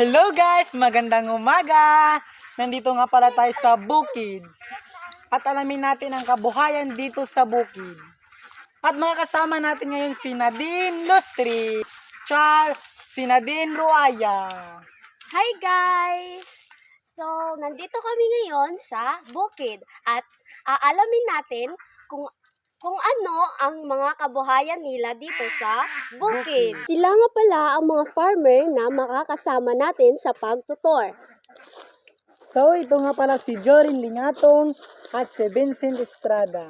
Hello guys! Magandang umaga! Nandito nga pala tayo sa Bukids. At alamin natin ang kabuhayan dito sa Bukid. At mga kasama natin ngayon si Nadine Lustri, si Nadine Ruaya. Hi guys! So, nandito kami ngayon sa Bukid at aalamin natin kung ano ang mga kabuhayan nila dito sa Bukid. Sila nga pala ang mga farmer na makakasama natin sa pagtutor. So, ito nga pala si Jorin Lingatong at si Vincent Estrada.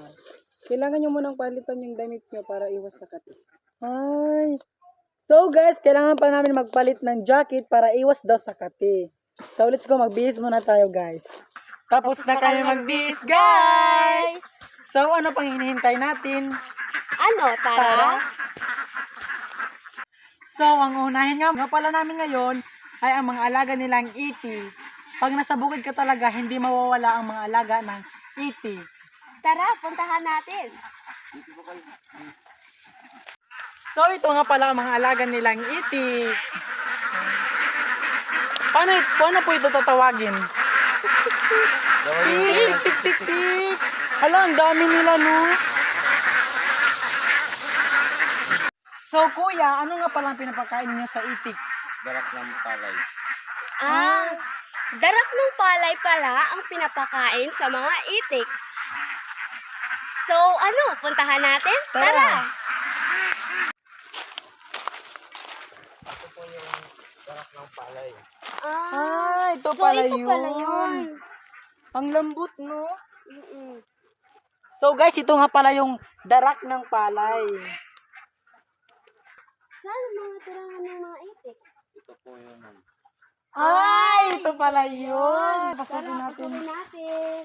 Kailangan nyo munang palitan yung damit nyo para iwas sa kati. Ay! So guys, kailangan pa namin magpalit ng jacket para iwas daw sa kati. So let's go, magbihis muna tayo guys. Tapos na kami magbihis guys! So ano pang hinihintay natin? Ano, Tara? So ang unahin nga pala namin ngayon ay ang mga alaga nilang iti. Pag nasa bukid ka talaga, hindi mawawala ang mga alaga ng iti. Tara, puntahan natin. So ito nga pala ang mga alaga nilang iti. Paano po ito tatawagin? Tik, tik, tik, tik. Hala, ang dami nila, no? So, kuya, ano nga palang pinapakain niyo sa itik? Darak ng palay. Darak ng palay pala ang pinapakain sa mga itik. So, puntahan natin? Tara! Ito po yung darak ng palay. Ito So, pala ito yun. pala yun. Ang lambot, no? Mm-mm. So, guys, ito nga pala yung darak ng palay. Saan ang mga tirahan ng mga itik? Ito po yun. Ito pala yun. Pasukin Tara, natin. pasukin natin.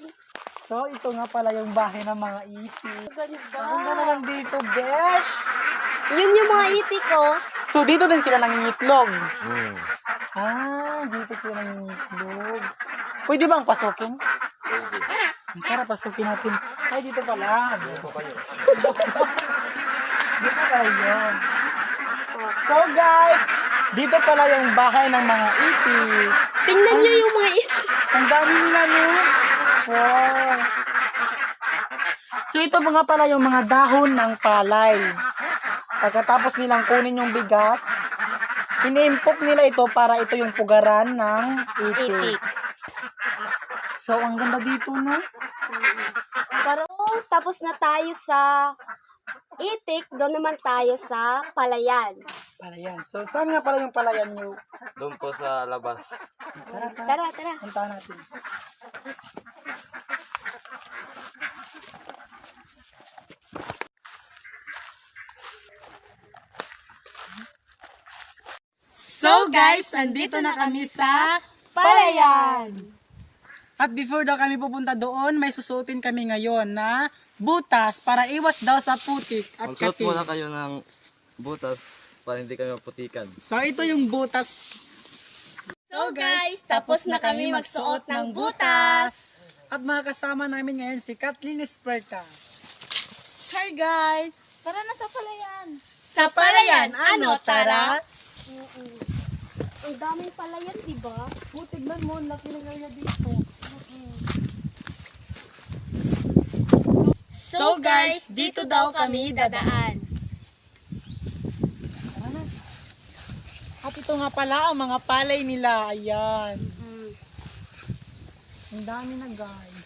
So, ito nga pala yung bahay ng mga itik. Ganda. Ang ganda naman dito, besh. Yun yung mga itik ko. So, dito din sila nangingitlog. Hmm. Dito sila nangingitlog. Pwede bang pasukin? Pwede. Tara, pasukin natin. Ay, dito pala. Ito kayo. Dito pala yun. So, guys, dito pala yung bahay ng mga itik. Tingnan nyo yung mga itik. Ang dami nila, no? Wow. So, ito mga pala yung mga dahon ng palay. Pagkatapos nilang kunin yung bigas, inimpok nila ito para ito yung pugaran ng itik. So, ang ganda dito, no? Pero tapos na tayo sa itik, doon naman tayo sa palayan. Palayan. So, saan nga pala yung palayan nyo? Doon po sa labas. Tara, tara. Tara, tara. Puntahan natin. So guys, nandito na kami sa Palayan! At before daw kami pupunta doon, may susuotin kami ngayon na butas para iwas daw sa putik at Magsuot kati. muna kayo ng butas para hindi kayo maputikan. So ito yung butas. So guys, tapos na kami magsuot ng butas. At mga kasama namin ngayon si Kathleen Esperta. Hi guys! Tara na sa palayan! Sa palayan, ano, Tara? Ang daming palayan, diba? Tignan mo, laki ng area dito. So guys, dito daw kami dadaan. At ito nga pala ang mga palay nila. Ayan. Ang dami na guys.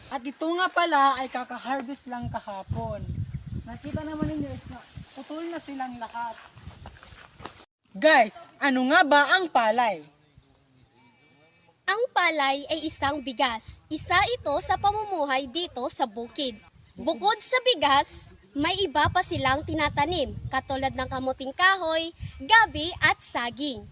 At ito nga pala ay kaka-harvest lang kahapon. Nakita naman ninyo is na putol na silang lahat. Guys, ano nga ba ang palay? Ang palay ay isang bigas. Isa ito sa pamumuhay dito sa bukid. Bukod sa bigas, may iba pa silang tinatanim, katulad ng kamuting kahoy, gabi at saging.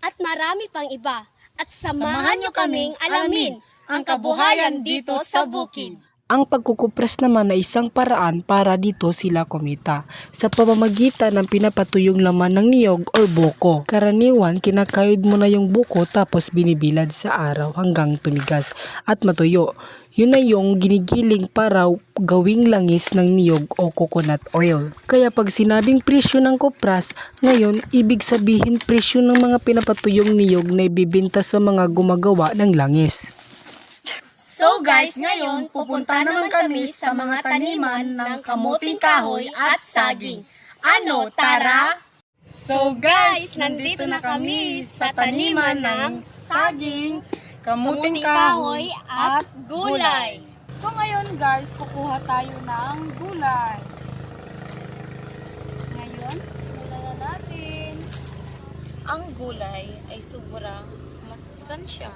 At marami pang iba. At samahan nyo kaming alamin ang kabuhayan dito sa bukid. Ang pagkukupres naman ay isang paraan para dito sila kumita sa pamamagitan ng pinapatuyong laman ng niyog or buko. Karaniwan, kinakayod mo na yung buko tapos binibilad sa araw hanggang tumigas at matuyo. Yun na yung ginigiling para gawing langis ng niyog o coconut oil. Kaya pag sinabing presyo ng kupras, ngayon ibig sabihin presyo ng mga pinapatuyong niyog na ibibenta sa mga gumagawa ng langis. So guys, ngayon pupunta naman kami sa mga taniman ng kamuting kahoy at saging. Ano, tara? So guys, nandito na kami sa taniman ng saging, kamuting kahoy at gulay. So ngayon guys, kukuha tayo ng gulay. Ngayon, simulan na natin. Ang gulay ay sobrang masustansya.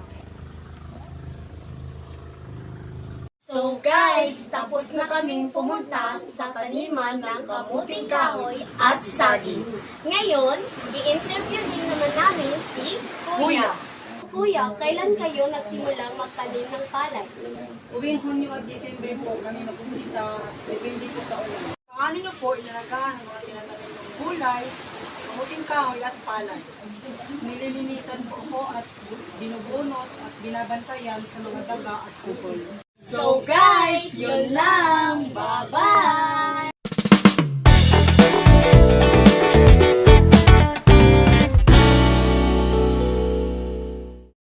So guys, tapos na kaming pumunta sa taniman ng kamuting kahoy at saging. Ngayon, i-interview din naman namin si Kuya. Kuya, kailan kayo nagsimulang magtanim ng palay? Uwing Hunyo at Disyembre po kami mag-umpisa, depende po sa ulan. Paano nyo po inalagaan ang mga tinatanim ng gulay, kamuting kahoy at palay? Nililinisan po ako at binubunot at binabantayan sa mga daga at kupol. So guys, yun lang. Bye-bye!